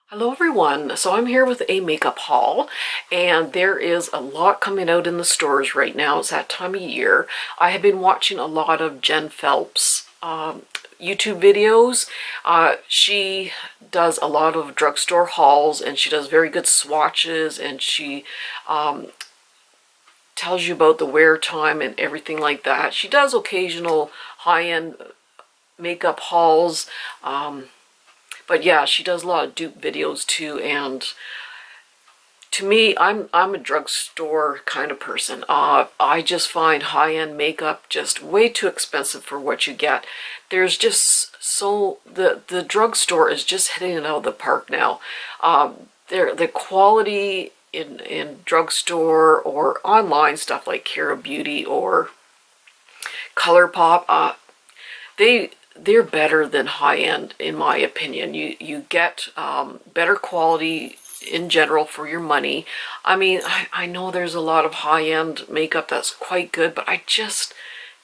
Hello everyone, so I'm here with a makeup haul, and there is a lot coming out in the stores right now. It's that time of year. I have been watching a lot of Jen Phelps YouTube videos. She does a lot of drugstore hauls, and she does very good swatches, and she tells you about the wear time and everything like that. She does occasional high-end makeup hauls. But yeah, she does a lot of dupe videos too, and to me, I'm a drugstore kind of person. I just find high-end makeup just way too expensive for what you get. There's just the drugstore is just hitting it out of the park now. The quality in drugstore or online stuff like Kbd Beauty or Colourpop, they're better than high-end, in my opinion. You get better quality in general for your money. I mean, I know there's a lot of high-end makeup that's quite good, but I just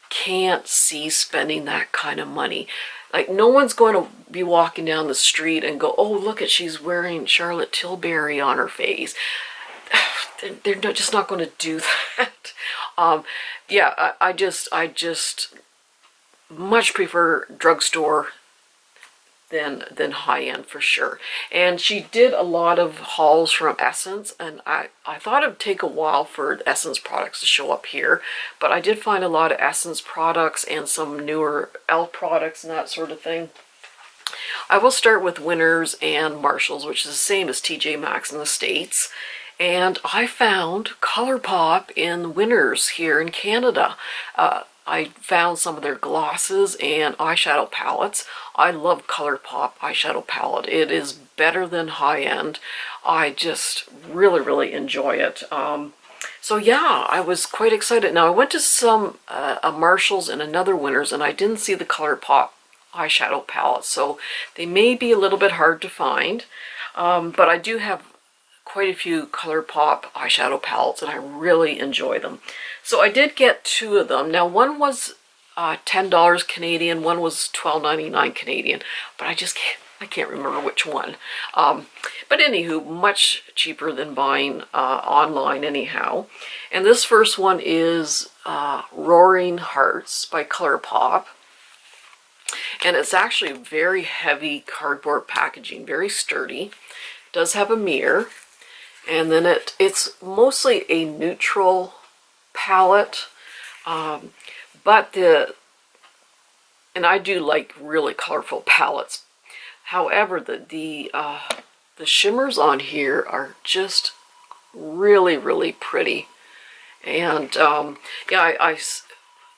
can't see spending that kind of money. Like, no one's going to be walking down the street and go, oh, look at, she's wearing Charlotte Tilbury on her face. They're just not going to do that. Yeah, I just much prefer drugstore than high-end for sure. And she did a lot of hauls from Essence, and I thought it would take a while for Essence products to show up here, but I did find a lot of Essence products and some newer e.l.f. products and that sort of thing. I will start with Winners and Marshalls, which is the same as TJ Maxx in the States. And I found Colourpop in Winners here in Canada. I found some of their glosses and eyeshadow palettes. I love Colourpop eyeshadow palette. It is better than high-end. I just really enjoy it. So yeah, I was quite excited. Now I went to some a Marshalls and another Winners, and I didn't see the Colourpop eyeshadow palette, so they may be a little bit hard to find. But I do have quite a few Colourpop eyeshadow palettes, and I really enjoy them. So I did get two of them. Now one was $10 Canadian, one was $12.99 Canadian, but I can't remember which one. But anywho, much cheaper than buying online anyhow. And this first one is Roaring Hearts by Colourpop. And it's actually very heavy cardboard packaging, very sturdy. It does have a mirror. And then it's mostly a neutral palette, but and I do like really colorful palettes. However, the shimmers on here are just really pretty. And yeah, I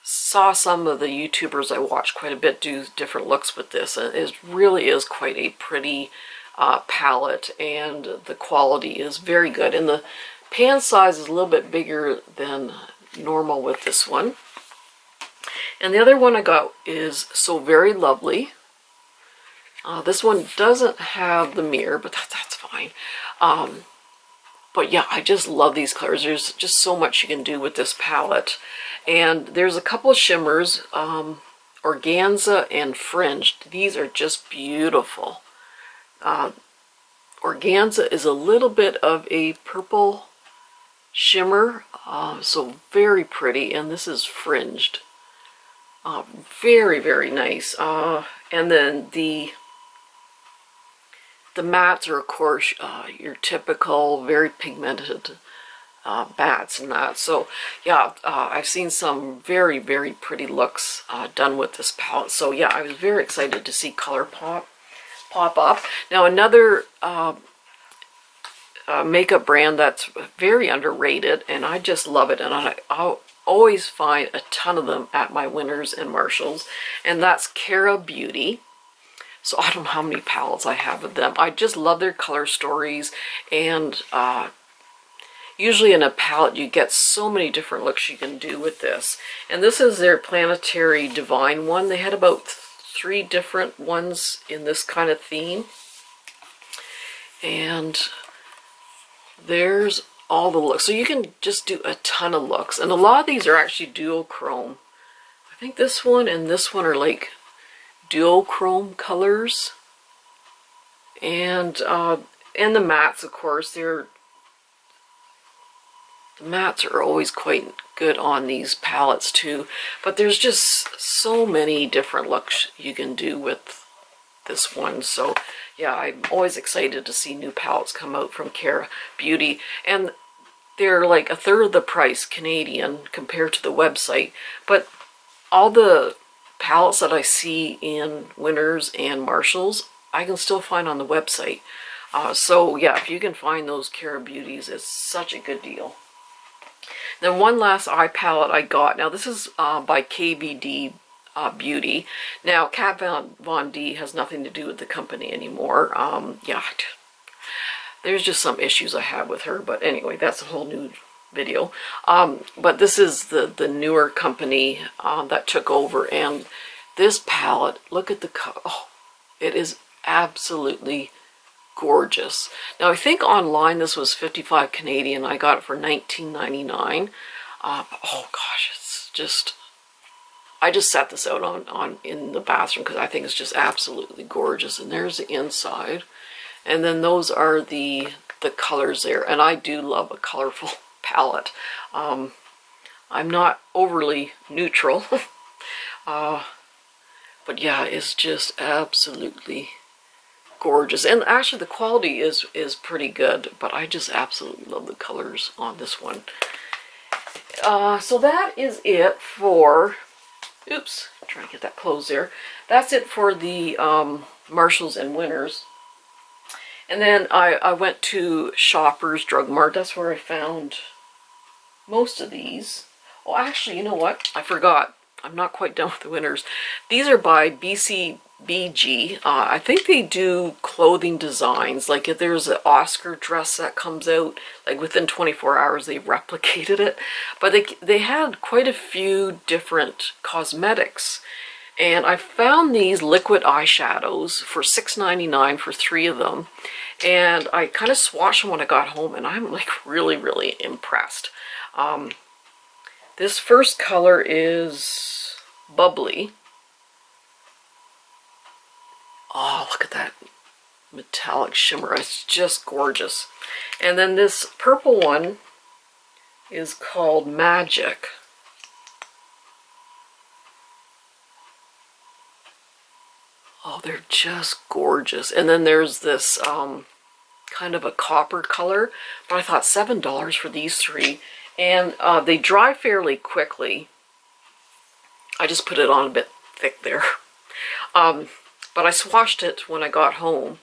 saw some of the YouTubers I watch quite a bit do different looks with this, and it really is quite a pretty palette, and the quality is very good. And the pan size is a little bit bigger than normal with this one. And the other one I got is So Very Lovely. This one doesn't have the mirror, but that's fine. But yeah, I just love these colors. There's just so much you can do with this palette. And there's a couple of shimmers, Organza and Fringed. These are just beautiful. Organza is a little bit of a purple shimmer, so very pretty, and this is Fringed. Very nice. And then the mattes are, of course, your typical very pigmented mattes and that. So yeah, I've seen some very pretty looks done with this palette. So yeah, I was very excited to see Colourpop pop up. Now another makeup brand that's very underrated, and I just love it, and I'll always find a ton of them at my Winners and Marshalls, and that's Kbd Beauty. So I don't know how many palettes I have of them. I just love their color stories, and usually in a palette you get so many different looks you can do with this. And this is their Planetary Divine one. They had about 3 different ones in this kind of theme. And there's all the looks. So you can just do a ton of looks. And a lot of these are actually duochrome. I think this one and this one are like duochrome colors. And And the mattes, of course, the mattes are always quite good on these palettes too. But there's just so many different looks you can do with this one. So yeah, I'm always excited to see new palettes come out from Kbd Beauty. And they're like 1/3 of the price Canadian compared to the website. But all the palettes that I see in Winners and Marshalls, I can still find on the website. So yeah, if you can find those Kbd Beauties, it's such a good deal. Then one last eye palette I got. Now this is by Kbd Beauty. Now Kat Von D has nothing to do with the company anymore. Yeah, there's just some issues I have with her, but anyway, that's a whole new video. But this is the newer company that took over, and this palette, look at the color. Oh, it is absolutely gorgeous. Now I think online this was 55 Canadian. I got it for $19.99. Oh gosh, it's just, I just set this out on in the bathroom because I think it's just absolutely gorgeous. And there's the inside, and then those are the colors there. And I do love a colorful palette. I'm not overly neutral, but yeah, it's just absolutely gorgeous. And actually the quality is pretty good, but I just absolutely love the colors on this one. So that is it for, oops, trying to get that closed there. That's it for the Marshalls and Winners. And then I went to Shoppers Drug Mart. That's where I found most of these. Oh, actually, you know what? I forgot. I'm not quite done with the Winners. These are by BCBG. I think they do clothing designs. Like if there's an Oscar dress that comes out, like within 24 hours they replicated it. But they had quite a few different cosmetics. And I found these liquid eyeshadows for $6.99 for 3 of them. And I kind of swatched them when I got home, and I'm like really impressed. This first color is Bubbly. Oh, look at that metallic shimmer. It's just gorgeous. And then this purple one is called Magic. Oh, they're just gorgeous. And then there's this kind of a copper color, but I thought $7 for these 3. And they dry fairly quickly. I just put it on a bit thick there. But I swatched it when I got home.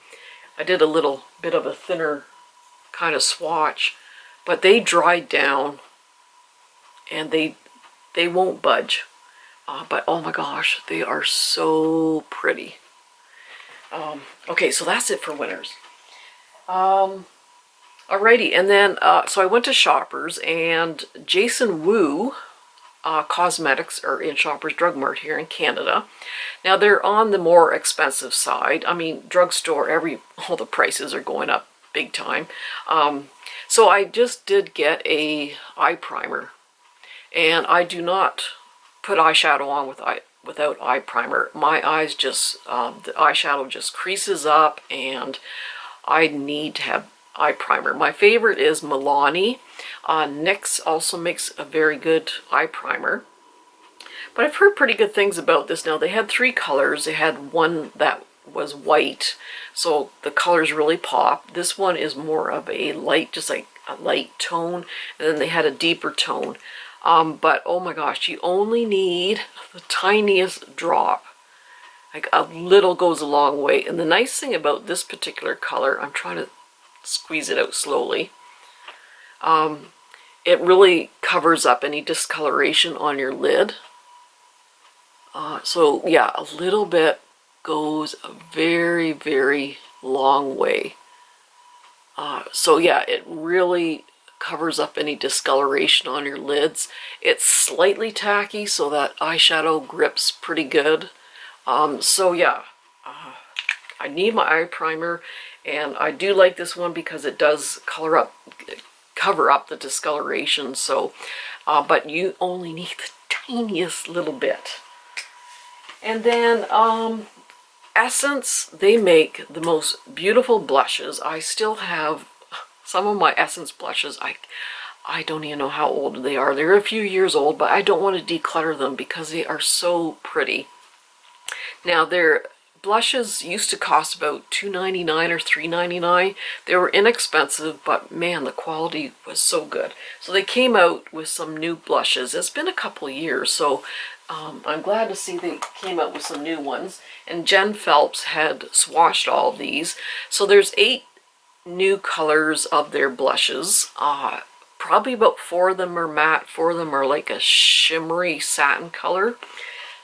I did a little bit of a thinner kind of swatch, but they dried down and they won't budge. But oh my gosh, they are so pretty. Okay, so that's it for Winners. Alrighty, and then so I went to Shoppers, and Jason Wu Cosmetics are in Shoppers Drug Mart here in Canada. Now they're on the more expensive side. I mean, Drugstore, all the prices are going up big time. So I just did get a eye primer, and I do not put eyeshadow on without eye primer. My eyes just, the eyeshadow just creases up, and I need to have eye primer. My favorite is Milani. NYX also makes a very good eye primer. But I've heard pretty good things about this. Now, they had 3 colors. They had one that was white, so the colors really pop. This one is more of a light, just like a light tone, and then they had a deeper tone. But oh my gosh, you only need the tiniest drop. Like a little goes a long way. And the nice thing about this particular color, I'm trying to squeeze it out slowly, it really covers up any discoloration on your lid. So yeah, a little bit goes a very long way. So yeah, it really covers up any discoloration on your lids. It's slightly tacky, so that eyeshadow grips pretty good. So yeah, I need my eye primer, and I do like this one because it does cover up the discoloration. So, but you only need the tiniest little bit. And then Essence, they make the most beautiful blushes. I still have some of my Essence blushes. I don't even know how old they are. They're a few years old, but I don't want to declutter them because they are so pretty. Now, their blushes used to cost about $2.99 or $3.99. They were inexpensive, but man, the quality was so good. So they came out with some new blushes. It's been a couple of years, so I'm glad to see they came out with some new ones. And Jen Phelps had swatched all of these. So there's 8 new colors of their blushes. Probably about 4 of them are matte, 4 of them are like a shimmery satin color.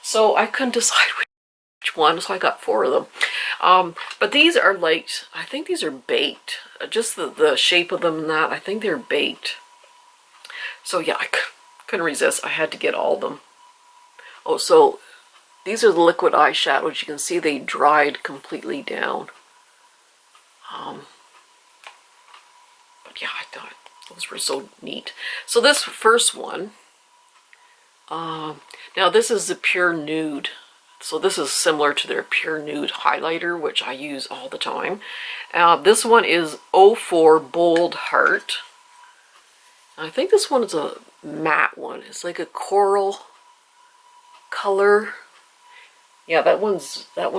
So I couldn't decide which one, so I got 4 of them. But these are like, I think these are baked. Just the shape of them and that, I think they're baked. So yeah, I couldn't resist. I had to get all of them. Oh, so these are the liquid eyeshadows. You can see they dried completely down. But yeah, I thought those were so neat. So this first one, now this is the Pure Nude. So this is similar to their Pure Nude highlighter, which I use all the time. This one is 04 Bold Heart. I think this one is a matte one. It's like a coral color. Yeah, that one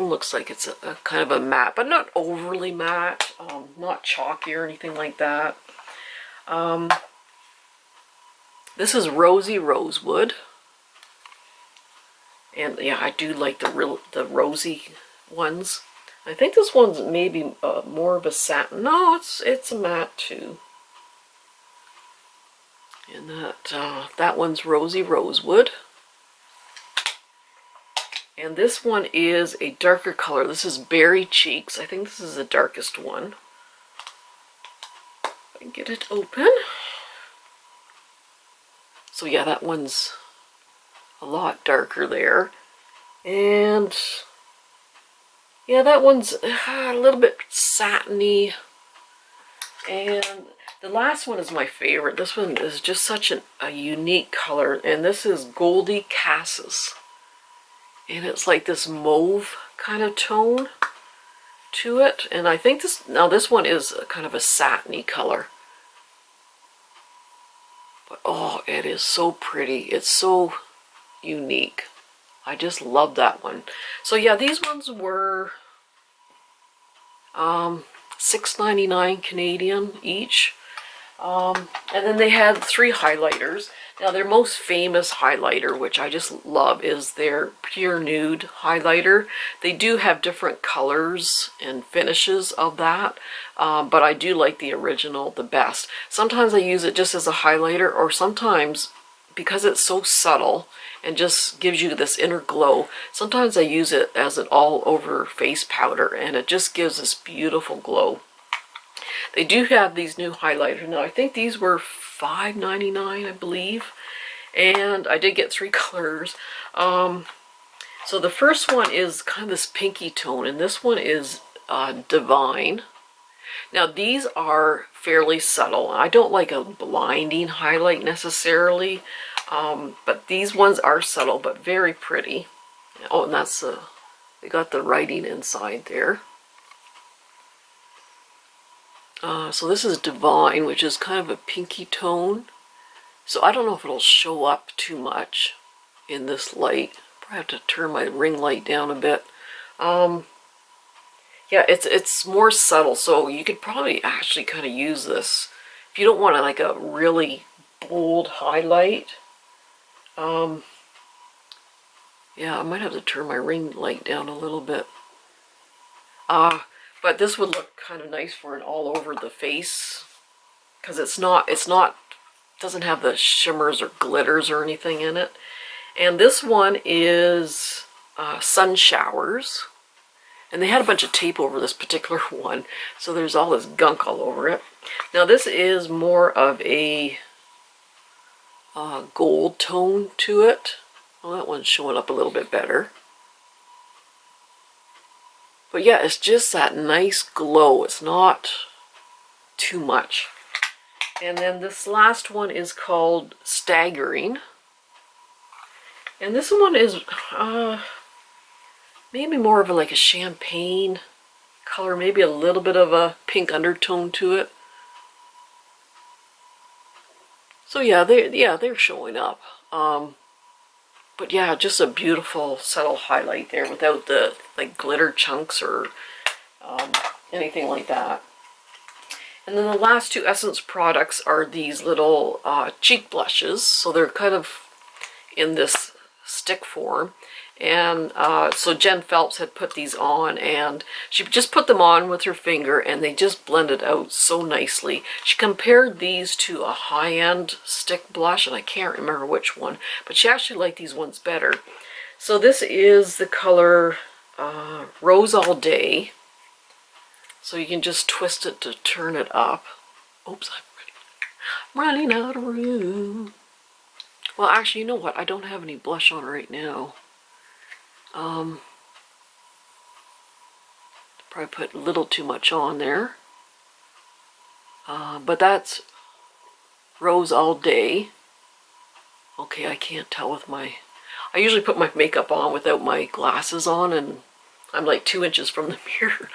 looks like it's a kind of a matte, but not overly matte, not chalky or anything like that. This is Rosy Rosewood. And yeah, I do like the rosy ones. I think this one's maybe more of a satin. No, it's a matte too. And that one's Rosy Rosewood. And this one is a darker color. This is Berry Cheeks. I think this is the darkest one. If I can get it open. So yeah, that one's a lot darker there. And yeah, that one's a little bit satiny. And the last one is my favorite. This one is just such a unique color. And this is Goldie Cassis. And it's like this mauve kind of tone to it. And I think this one is kind of a satiny color. But oh, it is so pretty. It's so unique. I just love that one. So yeah, these ones were $6.99 Canadian each. And then they had 3 highlighters. Now their most famous highlighter, which I just love, is their Pure Nude highlighter. They do have different colors and finishes of that, but I do like the original the best. Sometimes I use it just as a highlighter, or sometimes, because it's so subtle and just gives you this inner glow, sometimes I use it as an all-over face powder, and it just gives this beautiful glow. They do have these new highlighters. Now, I think these were $5.99, I believe. And I did get 3 colors. So the first one is kind of this pinky tone, and this one is Divine. Now, these are fairly subtle. I don't like a blinding highlight necessarily, but these ones are subtle, but very pretty. Oh, and that's they got the writing inside there. So this is Divine, which is kind of a pinky tone. So I don't know if it'll show up too much in this light. Probably have to turn my ring light down a bit. Yeah, it's more subtle, so you could probably actually kind of use this if you don't want like a really bold highlight. Yeah, I might have to turn my ring light down a little bit. But this would look kind of nice for an all over the face, because doesn't have the shimmers or glitters or anything in it. And this one is Sun Showers. And they had a bunch of tape over this particular one, so there's all this gunk all over it. Now this is more of a gold tone to it. Well, that one's showing up a little bit better. But yeah, it's just that nice glow. It's not too much. And then this last one is called Staggering. And this one is maybe more of like a champagne color, maybe a little bit of a pink undertone to it. So yeah, they're showing up. But yeah, just a beautiful subtle highlight there without the like glitter chunks or anything like that. And then the last two Essence products are these little cheek blushes. So they're kind of in this stick form. And so Jen Phelps had put these on, and she just put them on with her finger, and they just blended out so nicely. She compared these to a high-end stick blush, and I can't remember which one, but she actually liked these ones better. So this is the color Rose All Day. So you can just twist it to turn it up. Oops, I'm running out of room. Well, actually, you know what? I don't have any blush on right now. Probably put a little too much on there. But that's Rose All Day. Okay, I can't tell with my... I usually put my makeup on without my glasses on, and I'm like 2 inches from the mirror.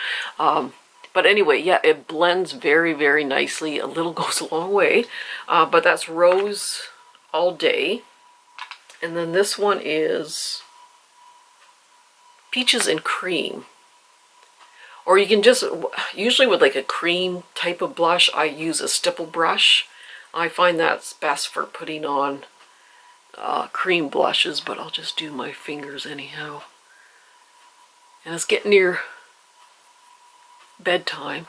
But anyway, yeah, it blends very, very nicely. A little goes a long way. But that's Rose All Day. And then this one is Peaches and Cream. Or you can just, usually with like a cream type of blush, I use a stipple brush. I find that's best for putting on cream blushes, but I'll just do my fingers anyhow. And it's getting near bedtime.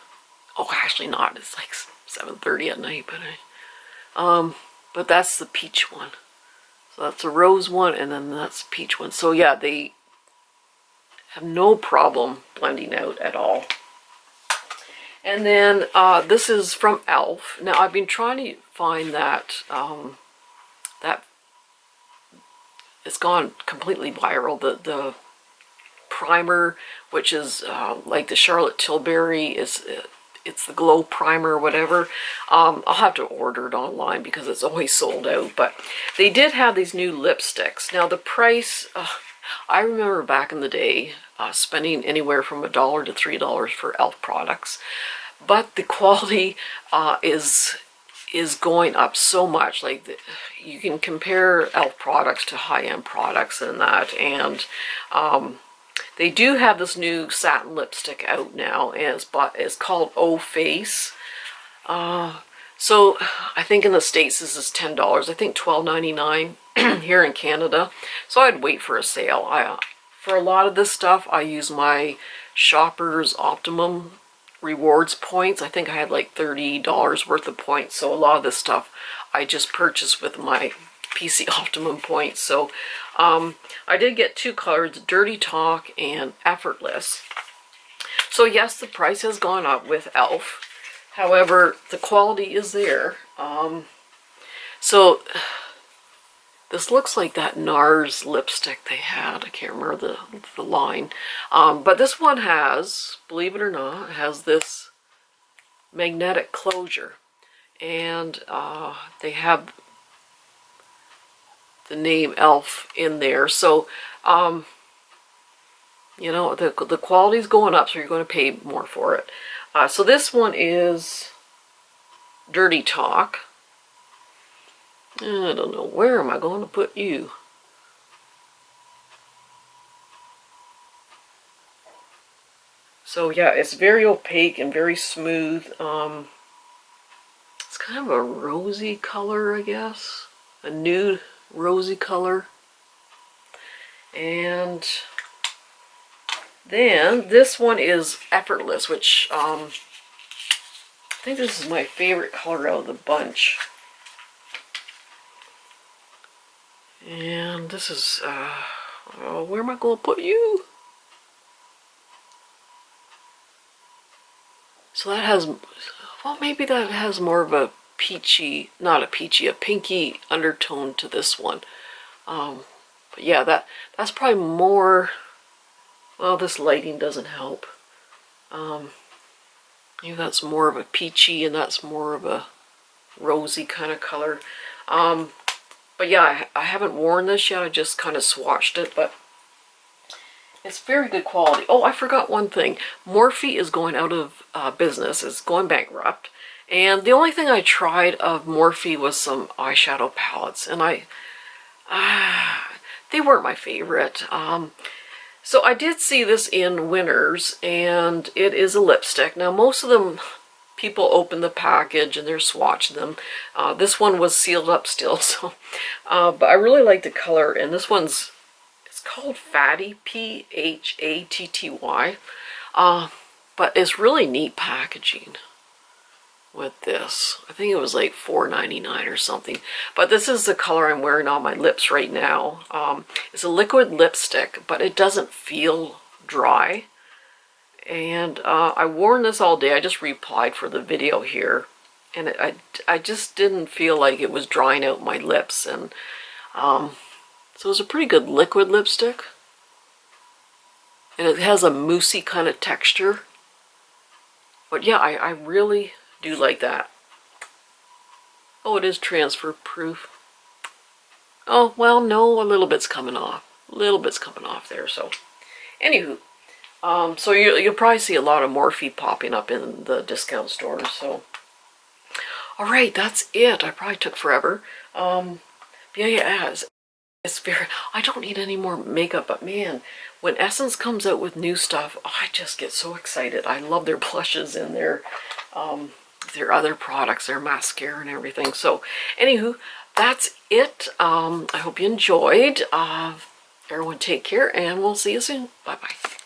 Oh, actually not. It's like 7:30 at night, but that's the peach one. So that's the rose one, and then that's the peach one. So yeah, they have no problem blending out at all. And then this is from e.l.f. Now I've been trying to find that that it's gone completely viral. The primer, which is like the Charlotte Tilbury, it's the glow primer or whatever. I'll have to order it online because it's always sold out. But they did have these new lipsticks. Now the price, I remember back in the day spending anywhere from $1 to $3 for e.l.f. products, but the quality is going up so much. Like you can compare e.l.f. products to high-end products and that, and they do have this new satin lipstick out now, and it's called O Face. So I think in the States this is $10. I think $12.99 here in Canada. So I'd wait for a sale. For a lot of this stuff, I use my Shoppers Optimum rewards points. I think I had like $30 worth of points. So a lot of this stuff I just purchased with my PC Optimum points. So I did get two colors, Dirty Talk and Effortless. So yes, the price has gone up with e.l.f. However, the quality is there. So this looks like that NARS lipstick they had. I can't remember the line. But this one has, believe it or not, has this magnetic closure. And they have the name e.l.f. in there. So, you know, the quality's going up, so you're going to pay more for it. So this one is Dirty Talk. I don't know, where am I going to put you? So yeah, it's very opaque and very smooth. It's kind of a rosy color, I guess. A nude rosy color. And then this one is Effortless, which I think this is my favorite color out of the bunch. And this is, oh, where am I going to put you? So that has, well, maybe that has more of a peachy, not a peachy, a pinky undertone to this one. But yeah, that's probably more, well, this lighting doesn't help. Maybe that's more of a peachy and that's more of a rosy kind of color. But yeah, I haven't worn this yet. I just kind of swatched it, but It's very good quality. Oh, I forgot one thing. Morphe is going out of business. It's going bankrupt. And the only thing I tried of Morphe was some eyeshadow palettes. And they weren't my favorite. So I did see this in Winners, and it is a lipstick. Now, most of them, people open the package and they're swatching them. This one was sealed up still, so. But I really like the color, and this one's, it's called Fatty, P-H-A-T-T-Y. But it's really neat packaging with this. I think it was like $4.99 or something. But this is the color I'm wearing on my lips right now. It's a liquid lipstick, but it doesn't feel dry. And I worn this all day. I just replied for the video here. And I just didn't feel like it was drying out my lips. And so it's a pretty good liquid lipstick. And it has a moussey kind of texture. But yeah, I really do like that. Oh, it is transfer proof. Oh, well, no, a little bit's coming off. A little bit's coming off there, so. Anywho, so you'll probably see a lot of Morphe popping up in the discount stores, so. Alright, that's it. I probably took forever. Yeah, it's very, I don't need any more makeup, but man, when Essence comes out with new stuff, I just get so excited. I love their blushes and their other products, their mascara and everything. So, anywho, that's it. I hope you enjoyed. Everyone take care, and we'll see you soon. Bye-bye.